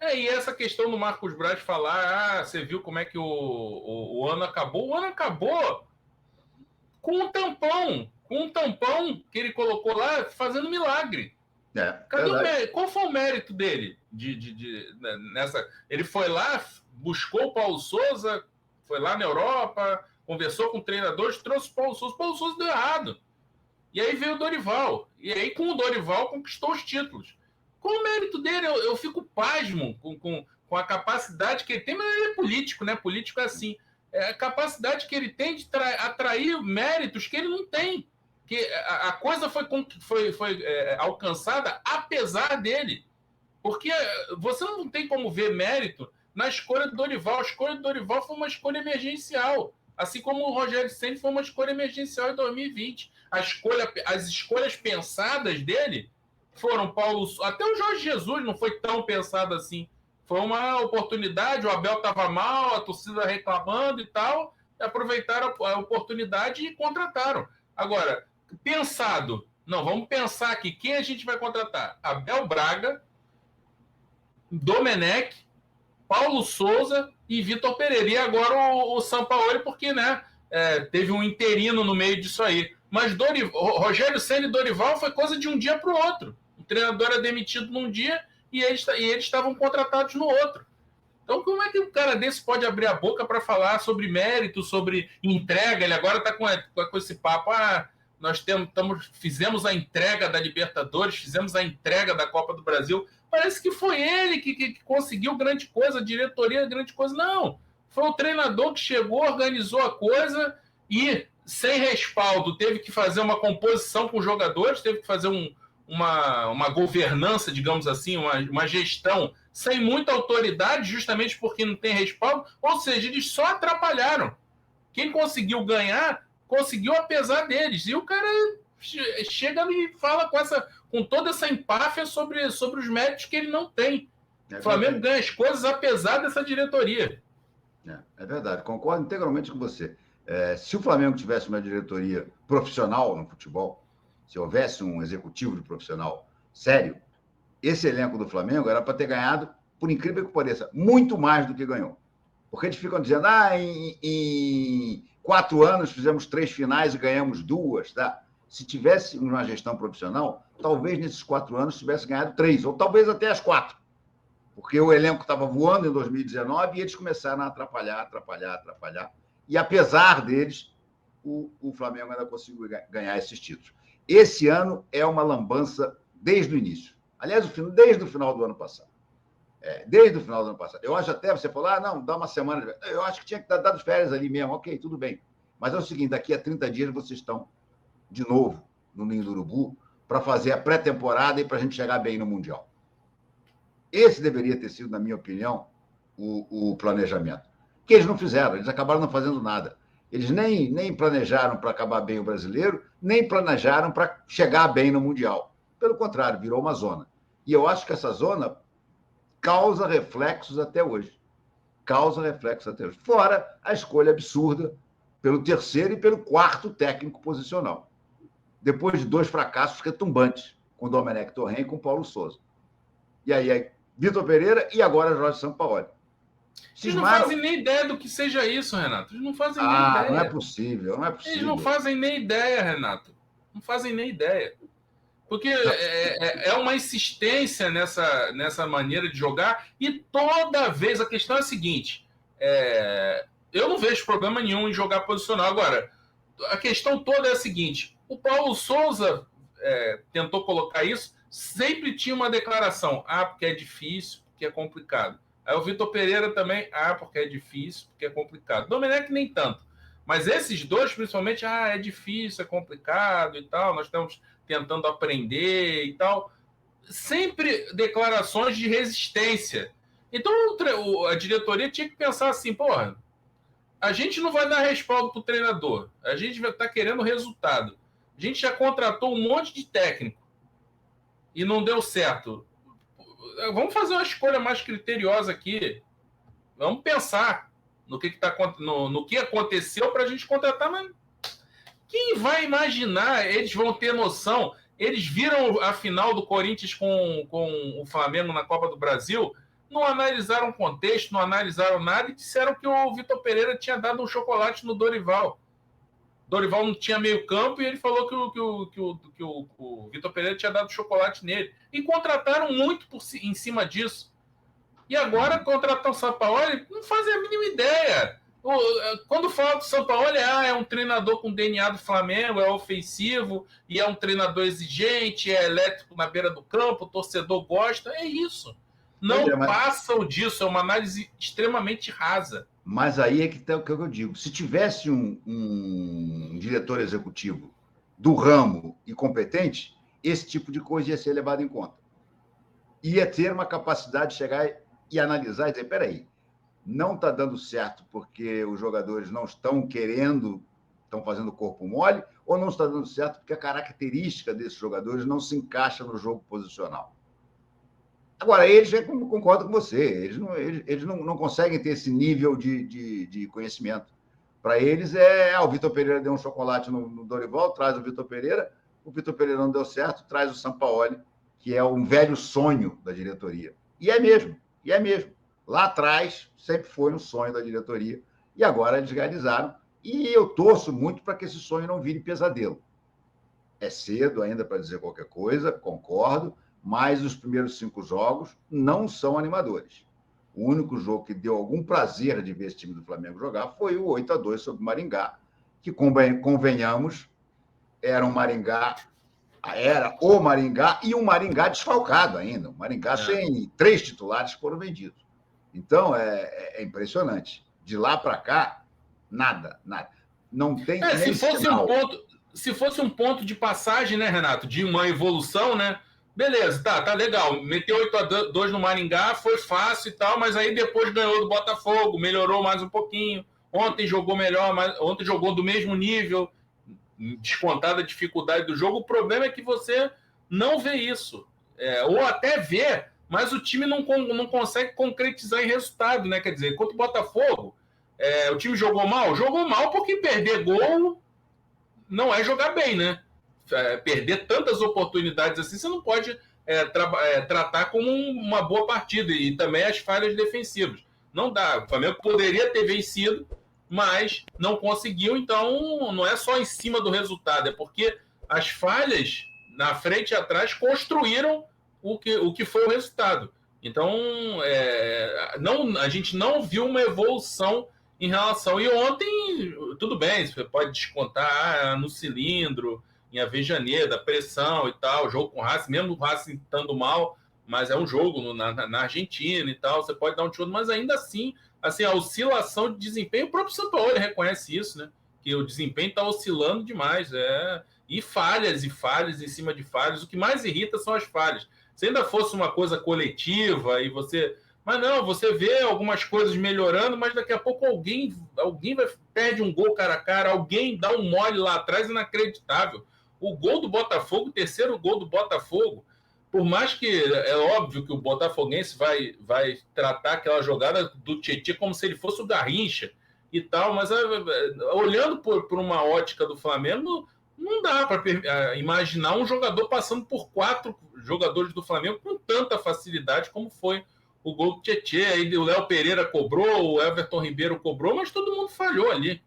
E essa questão do Marcos Braz falar, você viu como é que o ano acabou? O ano acabou com um tampão que ele colocou lá, fazendo milagre. Cadê o mérito? Qual foi o mérito dele nessa? Ele foi lá, buscou o Paulo Souza, foi lá na Europa, conversou com treinadores, trouxe o Paulo Souza. O Paulo Souza deu errado. E aí veio o Dorival. E aí, com o Dorival, conquistou os títulos. Qual o mérito dele? Eu fico pasmo com a capacidade que ele tem, mas ele é político, né? Político é assim. É a capacidade que ele tem de atrair méritos que ele não tem. Que a coisa foi alcançada apesar dele. Porque você não tem como ver mérito na escolha do Dorival. A escolha do Dorival foi uma escolha emergencial. Assim como o Rogério Ceni foi uma escolha emergencial em 2020. As escolhas pensadas dele foram Paulo... Até o Jorge Jesus não foi tão pensado assim. Foi uma oportunidade, o Abel estava mal, a torcida reclamando e tal, aproveitaram a oportunidade e contrataram. Agora, pensado, não, vamos pensar aqui, quem a gente vai contratar? Abel Braga, Domenech, Paulo Souza e Vitor Pereira. E agora o Sampaoli, porque né, teve um interino no meio disso aí. Mas Rogério Ceni e Dorival foi coisa de um dia para o outro. O treinador era demitido num dia e eles estavam contratados no outro. Então, como é que um cara desse pode abrir a boca para falar sobre mérito, sobre entrega? Ele agora está com esse papo. Fizemos a entrega da Libertadores, fizemos a entrega da Copa do Brasil. Parece que foi ele que conseguiu grande coisa, a diretoria grande coisa. Não, foi o treinador que chegou, organizou a coisa e, sem respaldo, teve que fazer uma composição com os jogadores, teve que fazer uma governança, digamos assim, uma gestão sem muita autoridade, justamente porque não tem respaldo. Ou seja, eles só atrapalharam. Quem conseguiu ganhar, conseguiu apesar deles. E o cara chega e fala com toda essa empáfia sobre os méritos que ele não tem. O Flamengo ganha as coisas apesar dessa diretoria. É verdade, concordo integralmente com você. Se o Flamengo tivesse uma diretoria profissional no futebol, se houvesse um executivo de profissional sério, esse elenco do Flamengo era para ter ganhado, por incrível que pareça, muito mais do que ganhou. Porque eles ficam dizendo, em 4 anos fizemos 3 finais e ganhamos 2, tá? Se tivesse uma gestão profissional, talvez nesses 4 anos tivesse ganhado 3, ou talvez até as 4. Porque o elenco estava voando em 2019 e eles começaram a atrapalhar. E apesar deles, o Flamengo ainda conseguiu ganhar esses títulos. Esse ano é uma lambança desde o início. Aliás, desde o final do ano passado. Desde o final do ano passado. Eu acho até, você falou, não, dá uma semana. Eu acho que tinha que dar dado férias ali mesmo. Ok, tudo bem. Mas é o seguinte, daqui a 30 dias vocês estão de novo no Ninho do Urubu para fazer a pré-temporada e para a gente chegar bem no Mundial. Esse deveria ter sido, na minha opinião, o planejamento. Que eles não fizeram, eles acabaram não fazendo nada. Eles nem planejaram para acabar bem o brasileiro, nem planejaram para chegar bem no Mundial. Pelo contrário, virou uma zona. E eu acho que essa zona causa reflexos até hoje. Fora a escolha absurda pelo terceiro e pelo quarto técnico posicional. Depois de 2 fracassos retumbantes, com o Domenech Torrent e com o Paulo Souza. E aí, Vitor Pereira e agora Jorge Sampaoli. Eles não fazem nem ideia do que seja isso, Renato. Eles não fazem nem ideia. Não é possível. Eles não fazem nem ideia, Renato. Não fazem nem ideia. Porque é uma insistência nessa maneira de jogar e toda vez a questão é a seguinte, eu não vejo problema nenhum em jogar posicional. Agora, a questão toda é a seguinte, o Paulo Souza tentou colocar isso, sempre tinha uma declaração, porque é difícil, porque é complicado. Aí o Vitor Pereira também, porque é difícil, porque é complicado. Domenech nem tanto. Mas esses dois, principalmente, é difícil, é complicado e tal, nós estamos tentando aprender e tal. Sempre declarações de resistência. Então, a diretoria tinha que pensar assim, a gente não vai dar respaldo para o treinador, a gente vai estar querendo resultado. A gente já contratou um monte de técnico e não deu certo. Vamos fazer uma escolha mais criteriosa aqui. Vamos pensar no que aconteceu para a gente contratar, mas quem vai imaginar? Eles vão ter noção. Eles viram a final do Corinthians com o Flamengo na Copa do Brasil não analisaram o contexto, não analisaram nada e disseram que o Vitor Pereira tinha dado um chocolate no Dorival. Dorival não tinha meio campo e ele falou que o Vitor Pereira tinha dado chocolate nele. E contrataram muito em cima disso. E agora contratar o Sampaoli, não fazem a mínima ideia. Quando fala do Sampaoli, é um treinador com DNA do Flamengo, é ofensivo, e é um treinador exigente, é elétrico na beira do campo, o torcedor gosta, é isso. Não passam disso, é uma análise extremamente rasa. Mas aí é que tá o que eu digo. Se tivesse um diretor executivo do ramo e competente, esse tipo de coisa ia ser levado em conta. Ia ter uma capacidade de chegar e analisar e dizer, peraí, não está dando certo porque os jogadores não estão querendo, estão fazendo corpo mole, ou não está dando certo porque a característica desses jogadores não se encaixa no jogo posicional. Agora, eles, concordo com você, eles não conseguem ter esse nível de conhecimento. Para eles, o Vitor Pereira deu um chocolate no Dorival, traz o Vitor Pereira não deu certo, traz o Sampaoli, que é um velho sonho da diretoria. E é mesmo. Lá atrás, sempre foi um sonho da diretoria, e agora eles realizaram, e eu torço muito para que esse sonho não vire pesadelo. É cedo ainda para dizer qualquer coisa, concordo, mas os primeiros 5 jogos não são animadores. O único jogo que deu algum prazer de ver esse time do Flamengo jogar foi o 8-2 sobre o Maringá, que, convenhamos, era o Maringá e um Maringá desfalcado ainda. Um Maringá sem 3 titulares que foram vendidos. Então, é impressionante. De lá para cá, nada. Não tem nem sinal. Se fosse um ponto de passagem, né, Renato, de uma evolução, né? Beleza, tá legal. Meteu 8-2 no Maringá, foi fácil e tal, mas aí depois ganhou do Botafogo, melhorou mais um pouquinho. Ontem jogou melhor, ontem jogou do mesmo nível, descontada a dificuldade do jogo. O problema é que você não vê isso. Ou até vê, mas o time não consegue concretizar em resultado, né? Quer dizer, contra o Botafogo, o time jogou mal? Jogou mal porque perder gol não é jogar bem, né? Perder tantas oportunidades assim, você não pode tratar como uma boa partida. E também as falhas defensivas. Não dá. O Flamengo poderia ter vencido, mas não conseguiu. Então, não é só em cima do resultado, é porque as falhas na frente e atrás construíram o que foi o resultado. Então, a gente não viu uma evolução em relação. E ontem, tudo bem, você pode descontar no cilindro, em Avejaneira, pressão e tal, jogo com o Racing, mesmo o Racing estando mal, mas é um jogo na Argentina e tal, você pode dar um chute, mas ainda assim, a oscilação de desempenho, o próprio Sampaoli reconhece isso, né? Que o desempenho está oscilando demais, e falhas em cima de falhas. O que mais irrita são as falhas. Se ainda fosse uma coisa coletiva e você... Mas não, você vê algumas coisas melhorando, mas daqui a pouco alguém perde um gol cara a cara, alguém dá um mole lá atrás, inacreditável. O gol do Botafogo, o terceiro gol do Botafogo, por mais que é óbvio que o botafoguense vai tratar aquela jogada do Tietchan como se ele fosse o Garrincha e tal, mas olhando por uma ótica do Flamengo, não dá para imaginar um jogador passando por 4 jogadores do Flamengo com tanta facilidade como foi o gol do Tietchan. Aí o Léo Pereira cobrou, o Everton Ribeiro cobrou, mas todo mundo falhou ali.